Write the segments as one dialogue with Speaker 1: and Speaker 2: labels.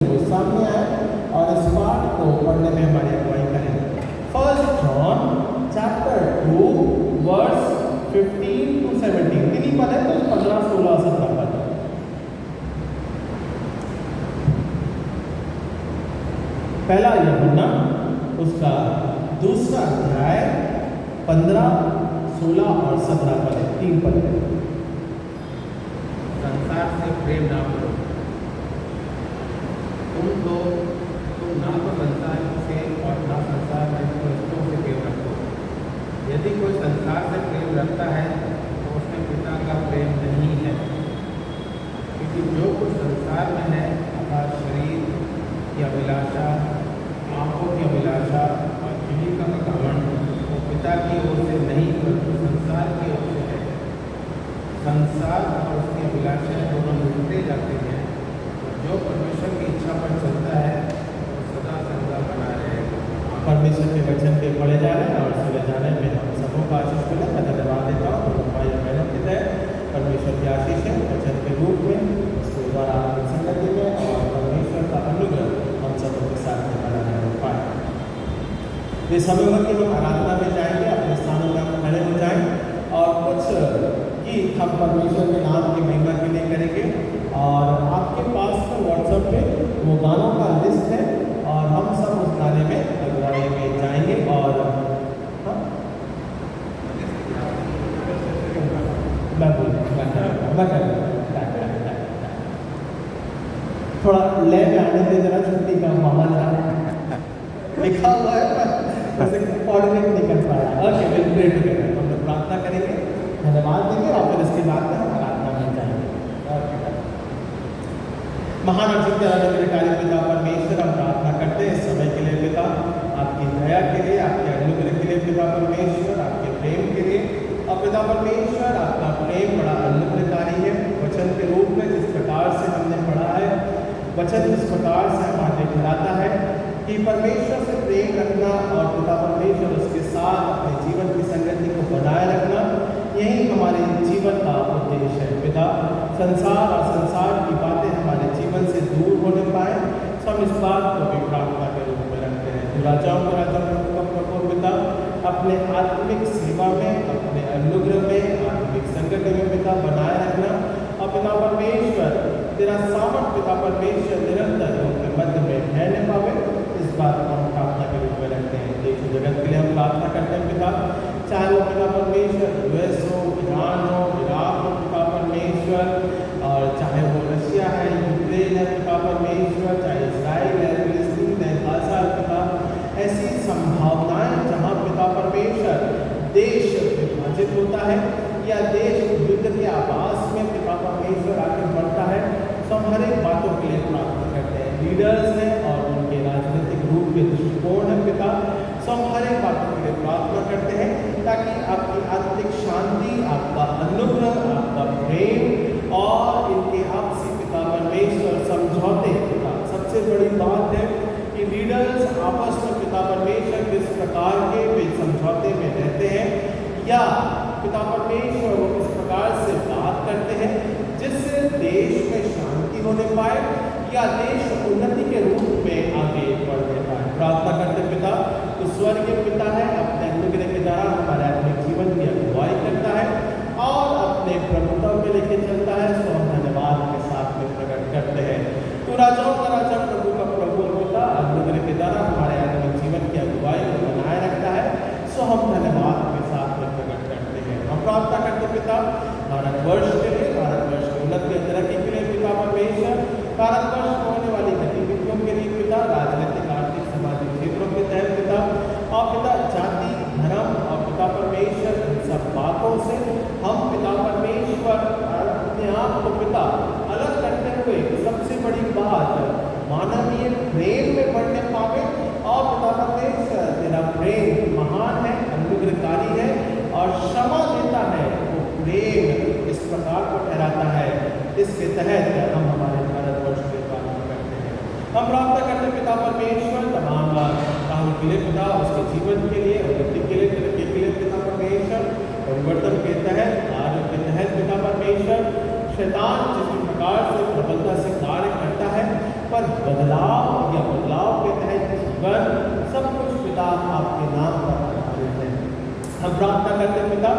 Speaker 1: वो सामने आए और इस पाठ को पढ़ने में हमारी अगुवाई करें। 1 जॉन चैप्टर 2 वर्स 15 to 17 कितनी पद है? तो 15, 16, 17 पद। पहला यूहन्ना उसका दूसरा अध्याय 15, 16 और 17 पद है, 3 पद है।
Speaker 2: संसार से प्रेम ना करो, तुम ना तो संसार से और ना संसार में वस्तुओं से प्रेम रखो। यदि कोई संसार से प्रेम रखता है तो उसमें पिता का प्रेम नहीं है, क्योंकि जो कुछ संसार में है अर्थात शरीर की अभिलाषा, आंखों की अभिलाषा और जीविका का घमंड, वो पिता की ओर से नहीं परंतु संसार की ओर से है। संसार और उसकी अभिलाषा दोनों मिलते जाते हैं, जो परमेश्वर की इच्छा पर चलता है वो सदा सर्वदा बना रहेगा।
Speaker 1: परमेश्वर के वचन पे पढ़े जा रहे हैं और सुने जाने में हम सबों का आशीष मिले। मैं धन्यवाद देता हूँ तो भाई और बहनों की तरह परमेश्वर की आशीष है वचन के रूप में उसके द्वारा आपकी संगति में और परमेश्वर का अनुग्रह हम सबों के साथ में बना रहे पाए। ये समय वक्त हम आराधना में जाएंगे, अपने स्थानों में हम खड़े हो जाएं और कुछ गीत हम परमेश्वर के नाम की महिमा के लिए करेंगे। और आपके पास तो व्हाट्सएप पे वो गानों का लिस्ट है और हम सब उस गाने में अगुवाई में जाएंगे। और थोड़ा ले में आने से जरा छुट्टी का माहौल लिखा हुआ है पर कोऑर्डिनेट नहीं कर पाया। Okay, will pray together. हम लोग प्रार्थना करेंगे, धन्यवाद देंगे और फिर इसके बाद में हम आराधना में जाएंगे। महान कार्य पिता परमेश्वर, हम प्रार्थना करते हैं इस समय के लिए पिता, आपकी दया के लिए, आपके अनुग्रह के लिए पिता परमेश्वर, आपके प्रेम के लिए। और पिता परमेश्वर आपका प्रेम बड़ा अनुग्रहकारी है। वचन के रूप में जिस प्रकार से हमने पढ़ा है, वचन जिस प्रकार से हमारे खिलाता है कि परमेश्वर से प्रेम रखना और पिता परमेश्वर उसके साथ अपने जीवन की संगति को बनाए रखना, यही हमारे जीवन का उद्देश्य है पिता। संसार और संसार की बातें हमारे जीवन से दूर होने पाए, तो हम इस बात को भी प्रार्थना के रूप में रखते हैं। तो राजाओं को राजा प्रभु पिता, अपने आत्मिक सेवा में, अपने अनुग्रह में, आत्मिक संगति में पिता बनाए रखना। और पिता परमेश्वर तेरा सामर्थ पिता परमेश्वर निरंतर उनके मध्य में रहने पावे, इस बात को हम प्रार्थना के रूप में रखते हैं। देश जगत के लिए हम प्रार्थना करते हैं पिता, चाहे वो पिता परमेश्वर यूएस हो, ईरान हो, इराक हो पिता परमेश्वर, और चाहे वो रशिया है, यूक्रेन है पिता परमेश्वर, चाहे इसराइल है, फिलिस्तीन है, गाजा है पिता, ऐसी संभावनाएं जहाँ पिता परमेश्वर देश विभाजित होता है या देश युद्ध के आवास में पिता परमेश्वर आगे बढ़ता है, तो हम हर एक बातों के लिए प्रार्थना करते हैं। लीडर्स हैं और उनके राजनीतिक रूप के दृष्टिकोण है पिता, तो हम हर एक बातों के लिए प्रार्थना करते हैं ताकि आपकी आत्मिक शांति, आपका अनुग्रह, आपका प्रेम और इनके आपसी पिता परमेश्वर समझौते पिता। सबसे बड़ी बात है कि लीडर्स आपस में पिता परमेश्वर किस प्रकार के वे समझौते में रहते हैं या पिता परमेश्वर वो किस प्रकार से बात करते हैं जिससे देश में शांति होने पाए या देश उन्नति के रूप में आगे बढ़ने पाए। प्रार्थना करते पिता, तो स्वर्गीय पिता है, अपने अनुग्रह के द्वारा हमारे आत्मिक जीवन की अगुवाई करता है और अपने प्रभुत्व में लेके चलता है, सो हम धन्यवाद के साथ में प्रकट करते हैं। तो राजाओं का राजा, प्रभु का प्रभु पिता, अनुग्रह के द्वारा हमारे आत्मिक जीवन की अगुवाई को बनाए रखता है, सो हम धन्यवाद के साथ में प्रकट करते हैं। हम प्रार्थना करते पिता भारतवर्ष के लिए, भारतवर्ष की उन्नति और तरक्की के लिए पिता परमेश्वर, भारतवर्ष में होने वाली गतिविधियों के लिए पिता, राजनीतिक, आर्थिक, सामाजिक क्षेत्रों के तहत पिता, और पिता जाति, धर्म और पिता परमेश्वर इन सब बातों से हम पिता परमेश्वर अपने आप को पिता अलग करते हुए सबसे बड़ी बात मानवीय प्रेम में बढ़ने पावे। और पिता परमेश्वर तेरा प्रेम महान है, अनुग्रहकारी है और क्षमा देता है, वो प्रेम इस प्रकार को ठहराता है। इसके तहत हम हमारे भारतवर्ष के प्रार्थना करते हैं। हम प्रार्थना करते हैं पिता परमेश्वर तमाम राहुल के लिए पिता, उसके जीवन के लिए, उन्नति के लिए, तरक्की के लिए पिता परमेश्वर, परिवर्तन के तहत, कार्य के तहत पिता परमेश्वर, शैतान जिस प्रकार से प्रबलता से कार्य करता है पर बदलाव या बदलाव के तहत जीवन सब कुछ पिता आपके नाम पर आधारित है। हम प्रार्थना करते हैं पिता,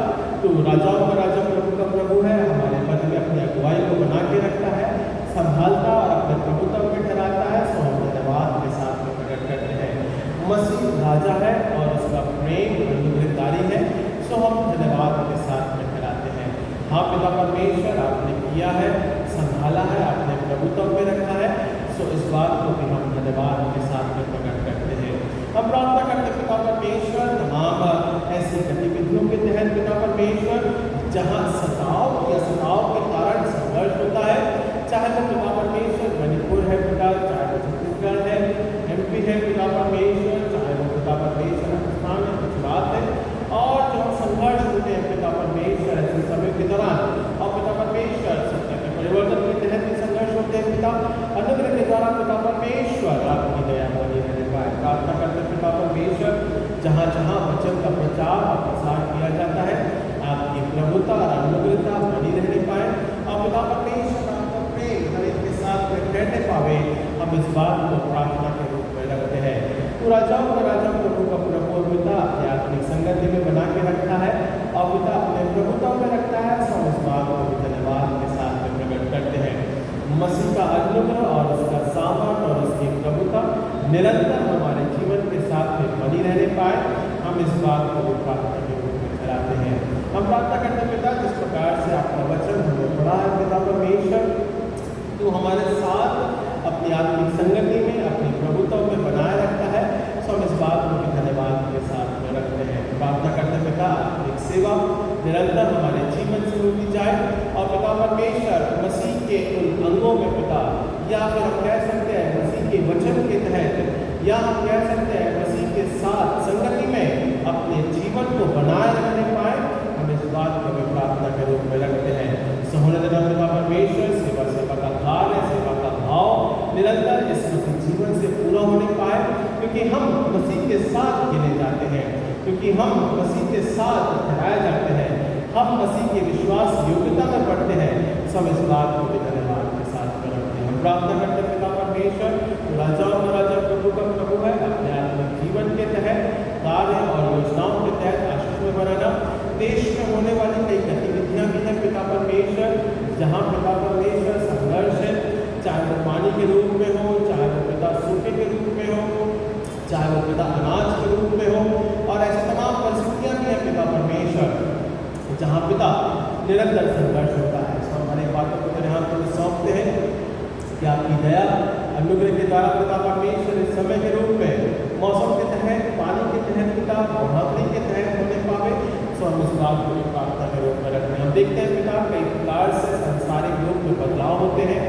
Speaker 1: तू राजाओं का राजा, प्रभु का प्रभु है, हमारे पद में अपनी अगुवाई को बना के रखता है, संभालता और अपने प्रभुत्व में ठहराता है। सो हम धन्यवाद के साथ में प्रकट करते हैं। मसीह राजा है और उसका प्रेम अनुग्रहकारी है, सो हम धन्यवाद के साथ में ठहराते हैं। हाँ पिता परमेश्वर, आपने किया है, संभाला है, आपने प्रभुत्व में रखा है, सो इस बात को भी हम धन्यवाद के साथ में प्रकट करते हैं। हम प्रार्थना करते पिता परमेश्वर, तमाम ऐसी गतिविधियों के तहत पिता परमेश्वर जहाँ सताव के कारण संघर्ष होता है, चाहे वो पिता परमेश्वर मणिपुर है पिता, चाहे वो छत्तीसगढ़ है, MP है पिता परमेश्वर, चाहे वो पिता परमेश्वर राजस्थान है, गुजरात है, और जो संघर्ष होते हैं पिता परमेश्वर ऐसे समय के दौरान, और पिता परमेश्वर सत्य के परिवर्तन के तहत भी संघर्ष होते हैं पिता, अनुग्रह के द्वारा पिता परमेश्वर आपकी दया बनी रहने पाए। प्रार्थना करते पिता परमेश्वर, जहाँ जहाँ वचन का प्रचार और प्रसार किया जाता है, आपकी प्रभुता और अनुग्रहता बनी रहने पाए, और पिता परमेश्वर आपका प्रेम हर एक के साथ में ठहरने पावे। हम इस बात को प्रार्थना के रूप में रखते हैं। तो राजाओं का राजा, प्रभु का प्रभु पिता अपनी आत्मिक संगति में बना के रखता है, और पिता अपने प्रभुता में रखता है। सो इस बात को भी धन्यवाद के साथ में प्रकट करते हैं। मसीह का अनुग्रह और उसका सामर्थ और उसकी प्रभुता निरंतर हमारे जीवन के साथ में बनी रहने पाए। हम इस बात को भी प्रार्थना के रूप में चलाते हैं। हम प्रार्थना करते पिता, जिस प्रकार से आपका वचन हमें पढ़ा है पिता परमेश्वर, तो हमारे साथ अपनी आत्मिक संगति में, अपनी प्रभुत्व में बनाए रखता है। सो हम इस बात को भी धन्यवाद के साथ में रखते हैं। प्रार्थना करते पिता, आत्मिक सेवा निरंतर हमारे जीवन से होती जाए, और पिता परमेश्वर मसीह के उन अंगों में पिता, या फिर हम कह सकते हैं मसीह के वचन के तहत, या हम कह सकते हैं मसीह के साथ संगति में अपने जीवन को बनाए रखने पाए। हम इस बात को भी प्रार्थना के रूप में रखते हैं। सहोने देना पिता परमेश्वर, सेवा का कार्य, सेवा का भाव निरंतर इस मसीह जीवन से पूरा होने पाए, क्योंकि हम मसीह के साथ गिने जाते हैं, क्योंकि हम मसीह के साथ ठहराए जाते हैं, हम मसीह के विश्वास योग्यता में पढ़ते हैं। सब इस बात को भी धन्यवाद के साथ में रखते हैं। हम प्रार्थना करते पिता परमेश्वर, राजाओं का राजा, प्रभु का प्रभु है, अपने आत्मिक जीवन के तहत कार्य और योजनाओं के तहत आशीष में बनाना। देश में होने वाली कई गतिविधियां भी हैं पिता परमेश्वर, जहाँ पिता परमेश्वर संघर्ष है, चाहे वो पानी के रूप में हो, चाहे वो पिता सूखे के रूप में हो, चाहे वो पिता अनाज के रूप में हो, और ऐसी तमाम परिस्थितियां भी हैं पिता परमेश्वर, जहाँ पिता निरंतर संघर्ष होता है। सो हमारे बातों को तेरे हाथ में सौंपते हैं कि आपकी दया अनुग्रह के द्वारा पिता परमेश्वर इस समय के रूप में मौसम के तहत, पानी के तहत पिता, बढ़ोतरी के तहत होने पावे। सो हम इस बात को भी प्रार्थना के रूप में रखते हैं। हम देखते हैं पिता, कई प्रकार से सांसारिक रूप में बदलाव होते हैं,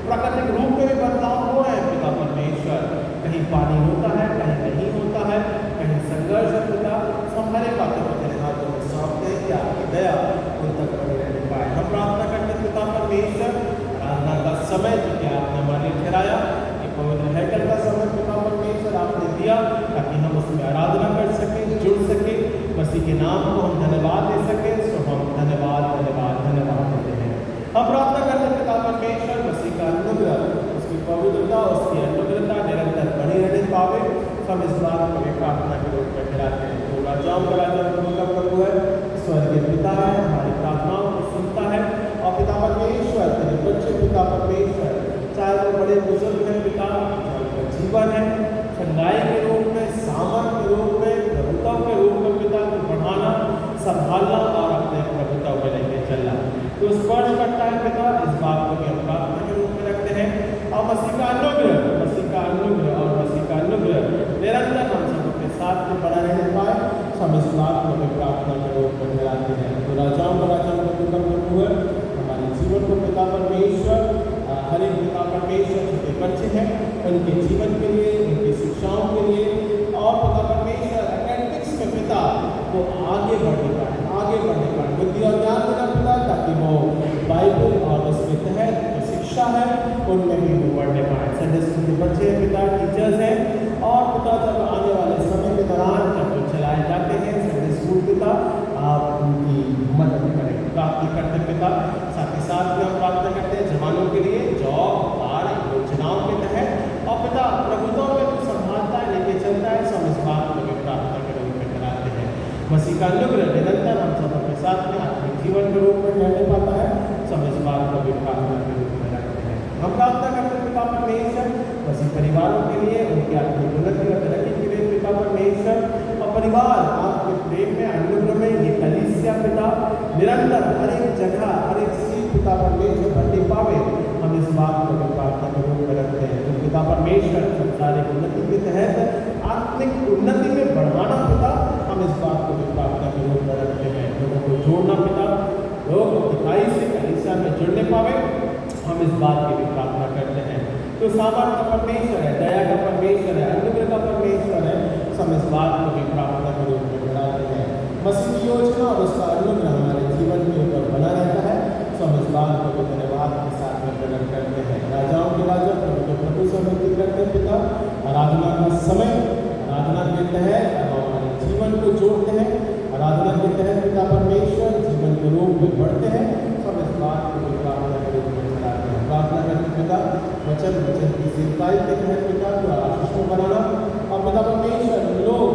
Speaker 1: प्राकृतिक रूप में भी बदलाव हो रहे हैं पिता परमेश्वर। कहीं पानी होता है, कहीं नहीं होता है, कहीं संघर्ष है पिता। सो हमारे बातों को तेरे हाथों में सौंपते हैं कि आपकी दया उन तक बनी रहने पाए। हम प्रार्थना करते हैं पिता परमेश्वर, आराधना का समय जो कि आपने हमारे लिए ठहराया, ये पवित्र हैकल का समय पिता परमेश्वर आपने दिया, ताकि हम उसमें आराधना कर सकें, जुड़ सकें, मसीह के नाम को हम धन्यवाद दे सकें। सो हम धन्यवाद धन्यवाद धन्यवाद देते हैं। हम प्रार्थना करते हैं पिता परमेश्वर, मसीह का अनुग्रह, उसकी पवित्रता, उसकी अनुग्रहता निरंतर बनी रहने पावे। हम इस बात को भी प्रार्थना के रूप में ठहराते हैं। तो राजाओं का राजा, प्रभु का प्रभु है, स्वर्गीय पिता है, हमारी प्रार्थनाओं को सुनता है, और पिता परमेश्वर तेरे बच्चे पिता परमेश्वर, चाहे वो बड़े बुजुर्ग हैं पिता, चाहे जीवन है, चंगाई के रूप में, सामर्थ के रूप में, प्रभुत्व के रूप में पिता को बढ़ाना, संभालना और अपने प्रभुत्व में लेके चलना तो स्पर्श करता है पिता। इस बात को भी हम प्रार्थना के रूप में रखते हैं। और मसीह का अनुग्रह, मसीह का अनुग्रह और मसीह का अनुग्रह निरंतर हम सबके साथ में बना रहने पाए। हम इस बात को भी प्रार्थना के रूप में ठहराते हैं। तो राजाओं का राजा, प्रभु का प्रभु है, हमारे जीवन को पिता परमेश्वर, हर एक पिता परमेश्वर छोटे बच्चे हैं, उनके जीवन के लिए, उनकी शिक्षाओं के लिए, और पिता परमेश्वर एकेडमिक्स में पिता वो आगे बढ़ने पाए, बुद्धि और ज्ञान देना पिता, ताकि वो बाइबल और उसके तहत जो शिक्षा है उनमें भी वो बढ़ने पाए। संडे स्कूल के बच्चे पिता, टीचर्स हैं, और पिता जब आने वाले समय के दौरान जब वो चलाए जाते हैं संडे स्कूल पिता, आप उनकी मदद करें, प्रार्थना करते पिता। साथ ही साथ में हम प्रार्थना करते हैं जवानों के लिए, जॉब, कार्य योजनाओं के तहत मसीह का अनुग्रह निरंतर हम सब के साथ में आत्मिक जीवन के रूप में रहने पाता है, सब इस बात को भी प्रार्थना के रूप में रखते हैं। हम प्रार्थना करते हैं पिता परमेश्वर मसीह परिवारों के लिए, उनकी आत्मिक उन्नति और तरक्की के लिए पिता परमेश्वर, और परिवार आपके प्रेम में अनुग्रह में ये कलीसिया पिता निरंतर हर एक जगह हर एक सीट पिता परमेश्वर भरती पावे, हम इस बात को भी प्रार्थना के रूप में रखते हैं। तो पिता परमेश्वर संसारिक उन्नति के तहत आत्मिक उन्नति में बढ़ाना पिता, हम इस बात को भी प्रार्थना के रूप में रखते हैं। लोगों को जोड़ना पिता, लोग दिखाई से कलीसिया में जुड़ने पावे, हम इस बात की भी प्रार्थना करते हैं। तो सामर्थ का परमेश्वर है, दया का परमेश्वर है, अनुग्रह का परमेश्वर है, हम इस बात को भी प्रार्थना के रूप में बढ़ाते हैं। मसीह की योजना और उसका अनुग्रह हमारे जीवन के ऊपर बना रहता है, तो हम इस बात को भी धन्यवाद के साथ में प्रकट करते हैं। राजाओं के राजा प्रभु के प्रभु से विनती करते हैं पिता, आराधना का समय, आराधना के तहत हम हमारे जीवन को जोड़ते हैं, आराधना के तहत पिता परमेश्वर जीवन के रूप में बढ़ते हैं, सब इस बात को भी प्रार्थना के रूप में चलाते हैं। प्रार्थना करते पिता वचन की सेवकाई के तहत पिता को आशीष में बनाना, और पिता परमेश्वर लोग